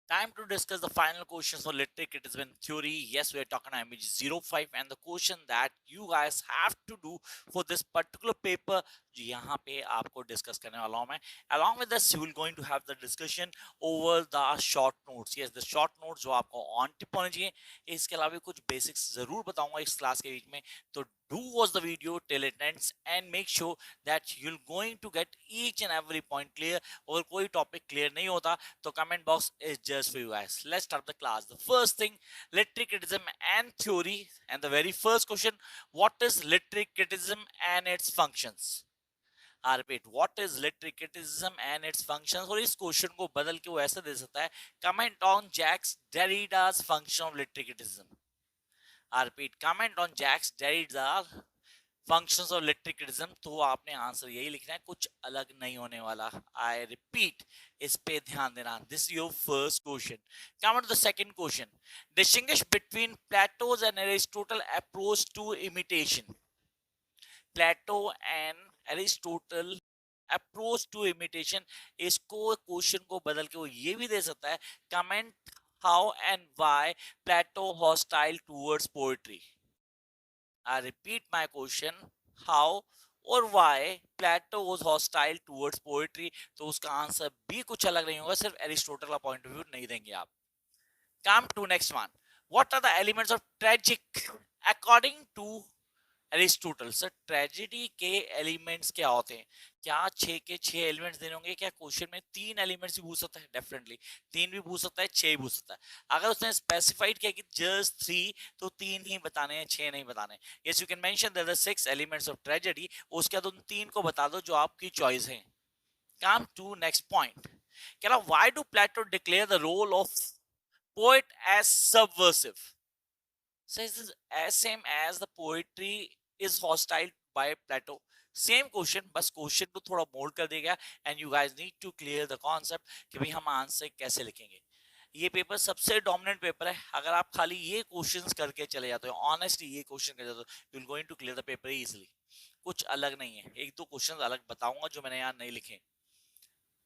Time to discuss the final questions for literary criticism theory. Yes, we are talking MH05 and the question that you guys have to do for this particular paper जो यहाँ पे आपको discuss करने वाला हूँ मैं. Along with this, you will going to have the discussion over the short notes. Yes, the short notes जो आपको on tip होने चाहिए. इसके अलावा कुछ basics जरूर बताऊंगा इस क्लास के बीच में. तो do watch the video till it ends and make sure that you're going to get each and every point clear. और कोई topic clear नहीं होता तो comment box is just for you guys. Let's start the class. The first thing, literary criticism and theory. And the very first question, what is literary criticism and its functions? I repeat, what is literary criticism and its functions? और इस question को बदल के वो ऐसा दे सकता है, comment on Jacques Derrida's function of literary criticism. I repeat, comment on Jacques Derrida's functions of literary criticism. तो आपने आंसर यही लिखना है, कुछ अलग नहीं होने वाला. आई रिपीट, इस पे ध्यान देना. This your first question. Come to the second question. Distinguish between Plato's and Aristotle approach to imitation. Plato and Aristotle approach to imitation. इसको क्वेश्चन को बदल के वो ये भी दे सकता है, comment how and why Plato hostile towards poetry. I repeat my question. How और why Plato was hostile towards poetry. तो उसका आंसर भी कुछ अलग नहीं होगा, सिर्फ एरिस्टोटल का पॉइंट ऑफ व्यू नहीं देंगे आप. Come to next one. What are the elements of tragic according to Aristotle? Sir tragedy के एलिमेंट्स क्या होते हैं? क्या 6 के 6 एलिमेंट्स देने होंगे? क्या क्वेश्चन में 3 एलिमेंट्स भी पूछ सकता है? डेफिनेटली 3 भी पूछ सकता है, 6 भी पूछ सकता है. अगर उसने स्पेसिफाइड किया कि जस्ट 3, तो 3 ही बताने हैं, 6 नहीं बताने. Yes, you can mention there are 6 elements of tragedy. उसके बाद उन 3 को बता दो जो आपकी चॉइस है. Come to next point. कहना, why do Plato declare the role of poet as subversive? So is this as same as the poetry is hostile by Plato? Same question, बस क्वेश्चन को थोड़ा मोल्ड कर दिया गया. And you guys need to clear the concept कि भाई हम answer कैसे लिखेंगे. ये पेपर सबसे डोमिनेंट पेपर है. अगर आप खाली ये क्वेश्चंस करके चले जाते हो, ऑनेस्टली ये क्वेश्चन कर जाते हो, you will going to clear the paper easily. कुछ अलग नहीं है. एक दो क्वेश्चंस अलग बताऊंगा जो मैंने यहाँ नहीं लिखे.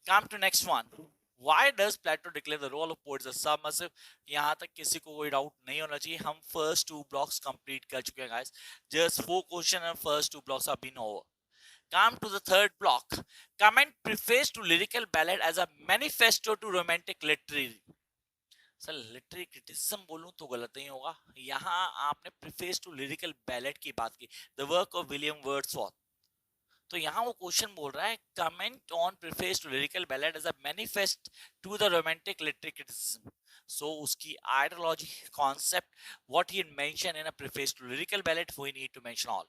Come to next one. Why does Plato declare the role of poets as submersive? यहाँ तक किसी को कोई डाउट नहीं होना चाहिए. हम फर्स्ट 2 ब्लॉक्स कंप्लीट कर चुके हैं guys. Just 4 question and first 2 blocks have been over. Come to the third block. Comment preface to lyrical ballad as a manifesto to romantic literary. Sir literary criticism बोलूं तो गलत नहीं होगा. यहाँ आपने प्रीफेस टू लिरिकल बैलेड की बात की, the work of William Wordsworth. तो यहाँ वो क्वेश्चन बोल रहा है, comment on preface to lyrical ballad as a manifest to the romantic literary criticism. So उसकी ideology, concept, what he mention in a preface to lyrical ballad, we need to mention all.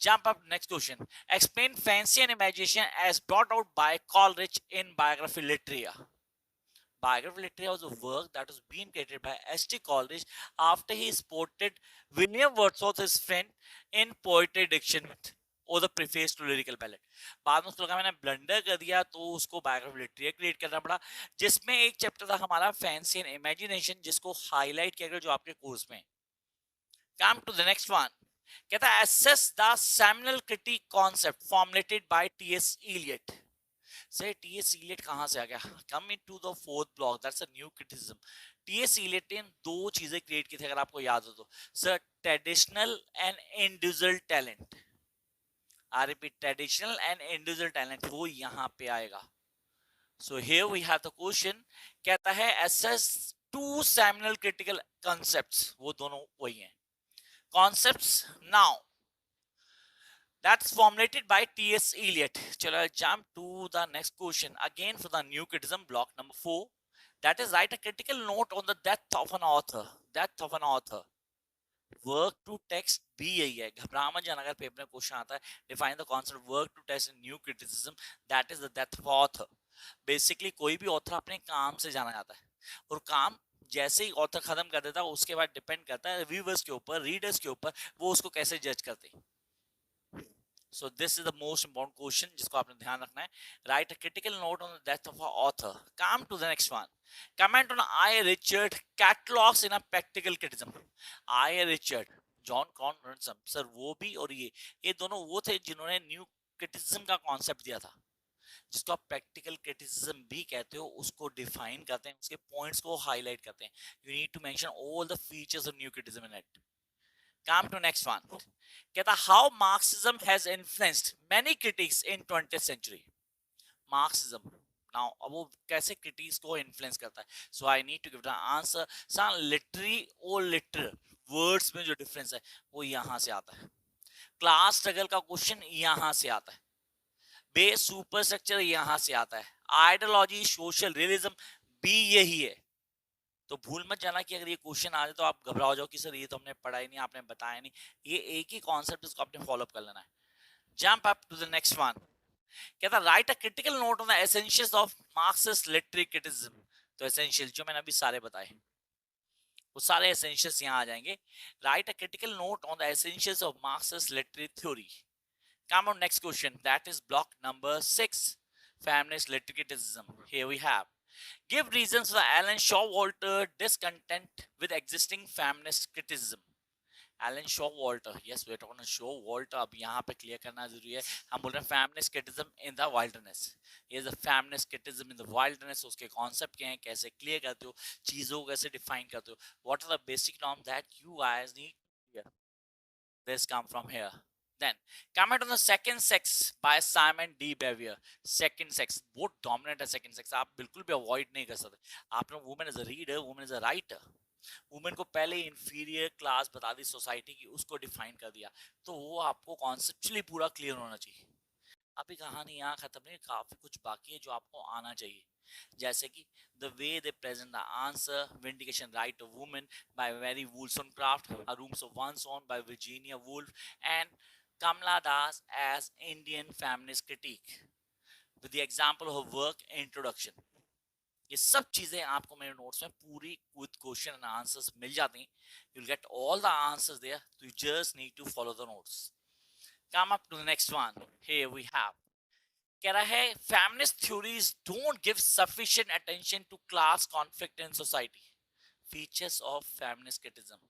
Jump up next question. Explain fancy and imagination as brought out by Coleridge in Biography Literaria. Biography Literaria was a work that was being created by S.T. Coleridge after he spotted William Wordsworth, his friend, in Poetry Dictionary और the preface to lyrical ballad. बाद में उसको लगा मैंने blunder कर दिया, तो उसको बायोग्राफी लिटरेरी क्रिएट करना पड़ा, जिसमें एक चैप्टर था हमारा फैंसी एंड इमेजिनेशन, जिसको हाईलाइट किया गया जो आपके कोर्स में. Come to the next one. कहता है assess the seminal critic concept formulated by TS Eliot. से टीएस इलियट कहां से आ गया? Come into the fourth block, that's a new criticism. TS Eliot ने 2 चीजें क्रिएट की थी, अगर आपको याद हो तो. Sir traditional and individual talent. I repeat, traditional and individual talent, वो यहाँ पे आएगा. So here we have the question. कहता है assess 2 seminal critical concepts. वो दोनों वही हैं. Concepts now. That's formulated by T.S. Eliot. चलो jump to the next question. Again for the new criticism block number 4. That is, write a critical note on the death of an author. Death of an author. Work to text भी यही है. घबरा मत जाना अगर paper में question आता है. Define the concept work to text in new criticism, that is the death of author. Basically कोई भी ऑथर अपने काम से जाना जाता है, और काम जैसे ही ऑथर खत्म कर देता है उसके बाद डिपेंड करता है व्यूअर्स के ऊपर, रीडर्स के ऊपर, वो उसको कैसे जज करते हैं. So this is the most important question जिसको आपने ध्यान रखना है. Write a critical note on the death of an author. Come to the next one. Comment on I. Richard catalogs in a practical criticism. I. Richard, John Crowe Ransom, sir वो भी और ये दोनों वो थे जिन्होंने न्यू क्रिटिसिज्म का concept दिया था. जिसको आप प्रैक्टिकल क्रिटिसिज्म भी कहते हो, उसको डिफाइन करते हैं, उसके पॉइंट्स को हाईलाइट करते हैं. You need to mention all the features of new criticism in it. Come to next one. कहता how Marxism has influenced many critics in 20th century. Marxism now, अब वो कैसे क्रिटिक्स को इन्फ्लुएंस करता है. So I need to give the answer. सन literary और literal words में जो डिफरेंस है वो यहां से आता है. क्लास स्ट्रगल का क्वेश्चन यहां से आता है. बेस सुपर स्ट्रक्चर यहां से आता है. आइडियोलॉजी सोशल रियलिज्म भी यही है. तो भूल मत जाना कि अगर ये क्वेश्चन आ जाए तो आप घबराओ जाओ कि सर ये तो हमने पढ़ा ही नहीं, आपने बताया नहीं. ये एक ही कॉन्सेप्ट, इसको आपने फॉलो अप कर लेना है. Jump up to the next one. कहता write a critical note on the essentials of Marxist literary criticism. तो एसेंशियल जो मैंने अभी सारे बताए, वो सारे एसेंशियल्स यहाँ आ जाएंगे. Right a critical note on the essentials of Marxist literary theory. Come on, next question. That is block number 6. Feminist literary criticism. Here we have. Give reasons for Alan Showalter discontent with existing feminist criticism. Alan Showalter. Yes, we're talking about Showalter. अब यहाँ पे clear करना जरूरी है. हम बोल रहे हैं feminist criticism in the wilderness. Here's the feminist criticism in the wilderness. उसके concept क्या हैं, कैसे clear करते हो, चीजों को कैसे define करते हो. What are the basic norms that you guys need to clear? This come from here. Then comment on the second sex by Simon D. Beauvoir. Second sex बहुत dominant है. second sex आप बिल्कुल भी avoid नहीं कर सकते. आपने woman as a reader, woman as a writer, woman को पहले inferior class बता दी society की, उसको define कर दिया. तो वो आपको conceptually पूरा clear होना चाहिए. अभी कहानी यहाँ खत्म नहीं, काफी कुछ बाकी है जो आपको आना चाहिए. जैसे कि the way they present the answer, vindication right of women by Mary Wollstonecraft, A Rooms of One's Own by Virginia Woolf, and Kamala Das as Indian feminist critique with the example of her work Introduction. ये सब चीजें आपको मेरे notes में पूरी with question and answers मिल जाती हैं. You'll get all the answers there. You just need to follow the notes. Come up to the next one. Here we have. कह रहा है feminist theories don't give sufficient attention to class conflict in society. Features of feminist criticism.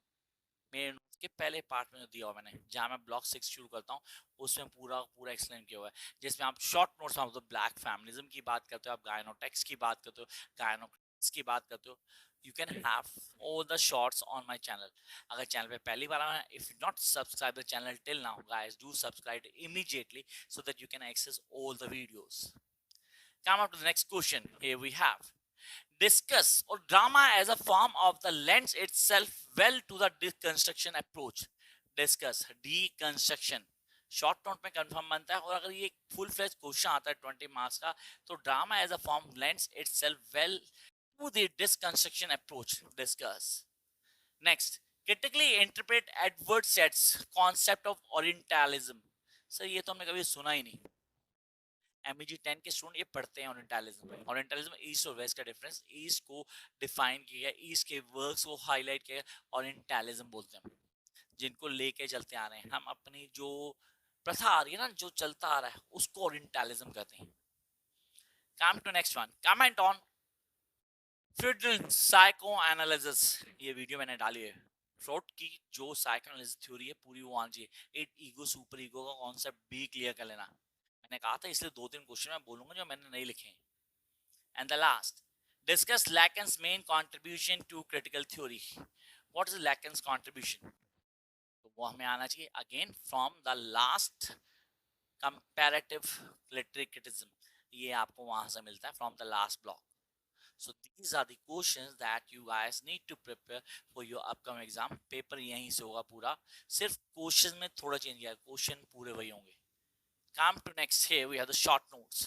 मेरे notes के पहले part में दिया हुआ मैंने, जहाँ मैं ब्लॉक 6 शुरू करता हूँ, उसमें पूरा पूरा एक्सप्लेन किया हुआ है. जिसमें आप शॉर्ट नोट्स में आप ब्लैक फेमिनिज्म की बात करते हो, आप गायनोटेक्स की बात करते हो, गायनोक्रेटिक्स की बात करते हो. You can have all the shorts on my channel. अगर चैनल पे पहली बार आए, if you not subscribe the channel till now, guys, do subscribe immediately so that you can access all the videos. Come up to the next question. Here we have. Discuss or drama as a form of the lends itself well to the deconstruction approach. Discuss deconstruction. Short note में confirm बनता है. और अगर ये full fledge question आता है 20 marks का, तो drama as a form lends itself well to the deconstruction approach. Discuss. Next, critically interpret Edward Said's concept of Orientalism. Sir ये तो हमने कभी सुना ही नहीं. MEG 10 के स्टूडेंट ये पढ़ते हैं ओरिएंटलिज्म. ओरिएंटलिज्म ईस्ट और वेस्ट का डिफरेंस, ईस्ट को डिफाइन किया गया, ईस्ट के वर्क्स को हाईलाइट किया गया. ओरिएंटलिज्म बोलते हैं जिनको लेके चलते आ रहे हैं हम, अपनी जो प्रथा आ रही है ना, जो चलता आ रहा है, उसको ओरिएंटलिज्म कहते हैं. Come to next one. Comment on Freudian psychoanalysis. ये वीडियो मैंने डाली है. फ्रॉड की जो साइकोएनालिसिस थ्योरी है पूरी वो आनी चाहिए. इट ईगो सुपर ईगो का कॉन्सेप्ट भी क्लियर कर लेना. मैंने कहा था इसलिए 2-3 क्वेश्चन मैं बोलूंगा जो मैंने नहीं लिखे हैं. And the last, discuss Lacan's main contribution to critical theory. What is Lacan's contribution? तो वो हमें आना चाहिए again from the last comparative literary criticism. ये आपको वहां से मिलता है from the last block. So these are the questions that you guys need to prepare for your upcoming exam. Paper यहीं से होगा पूरा, सिर्फ क्वेश्चन में थोड़ा चेंज किया, क्वेश्चन पूरे वही होंगे. Come to next. Here we have the short notes.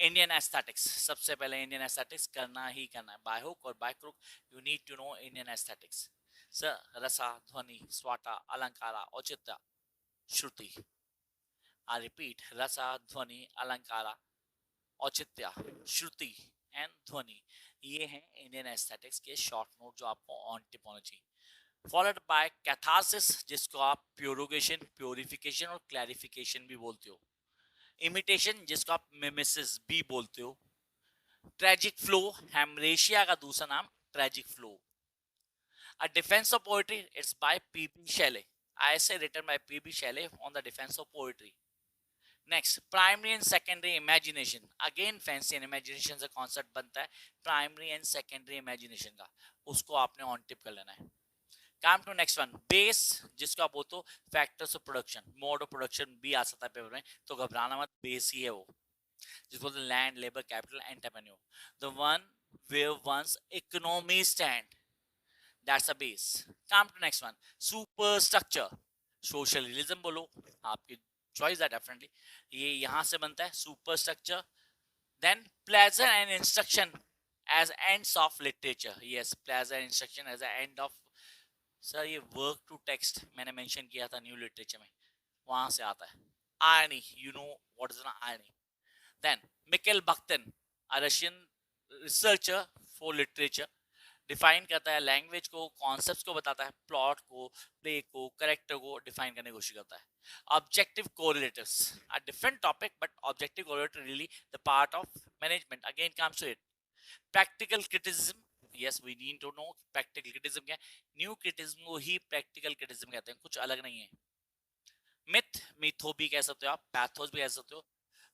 Indian aesthetics. सबसे पहले Indian aesthetics करना ही करना है. By hook or by crook, you need to know Indian aesthetics. Sir, rasa, ध्वनि, swata, alankara, औचित्य, श्रुति. I repeat, rasa, ध्वनि, alankara, औचित्य, श्रुति and ध्वनि. ये हैं इंडियन एस्थेटिक्स के शॉर्ट नोट जो आपको ऑन टिप होना चाहिए. फॉलोड बाय कैथारसिस, जिसको आप प्योरोगेशन, प्योरिफिकेशन और क्लैरिफिकेशन भी बोलते हो. इमिटेशन, जिसको आप मिमेसिस भी बोलते हो. ट्रेजिक फ्लो, हेमरेशिया का दूसरा नाम tragic flaw. A defence of poetry, it's by PB Shelley. Essay written by PB Shelley on the defence of poetry. Next primary and secondary imagination, again fancy and imagination से concept बनता है primary and secondary imagination का, उसको आपने on tip कर लेना है। काम टू नेक्स्ट वन, बेस, जिसको आप बोलते हो factors of production, mode of production भी आ सकता है पेपर में, तो घबराना मत, बेस ही है वो, जिसको बोलते हैं land labour capital entrepreneur, the one where one's economy stand, that's a base. Come to next one, super structure, social realism बोलो, आपकी चॉइस है डेफिनेटली, ये यहां से बनता है super structure. Then pleasure and instruction as ends of literature, yes pleasure and instruction as end of, sir ये work to text मैंने मेंशन किया था न्यू लिटरेचर में, वहां से आता है। Irony, you know what is an irony. Then Mikhail Bakhtin, a Russian researcher for literature, define करता है लैंग्वेज को, कॉन्सेप्ट्स को बताता है, प्लॉट को, प्ले को, करेक्टर को डिफाइन करने की कोशिश करता है। Objective correlatives, a different topic but objective correlative really the part of management, again comes to it. Practical criticism, yes we need to know practical criticism क्या है, न्यू क्रिटिसिज्म को ही प्रैक्टिकल क्रिटिसिज्म कहते हैं, कुछ अलग नहीं है। मिथ, मिथो भी कह सकते हो आप, पैथोस भी कह सकते हो,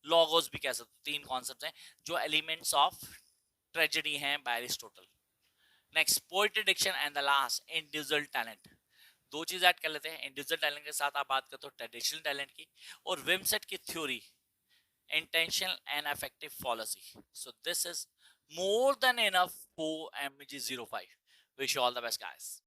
लॉगोस भी कह सकते हो, तीन कॉन्सेप्ट हैं जो एलिमेंट्स ऑफ ट्रेजेडी हैं by Aristotle. Next poetry diction and the last individual talent, दो चीज ऐड कर लेते हैं, इंडिविजुअल टैलेंट के साथ आप बात करते हो ट्रेडिशनल टैलेंट की, और विमसेट की theory intentional and effective policy. So this is more than enough for MG05. Wish you all the best, guys.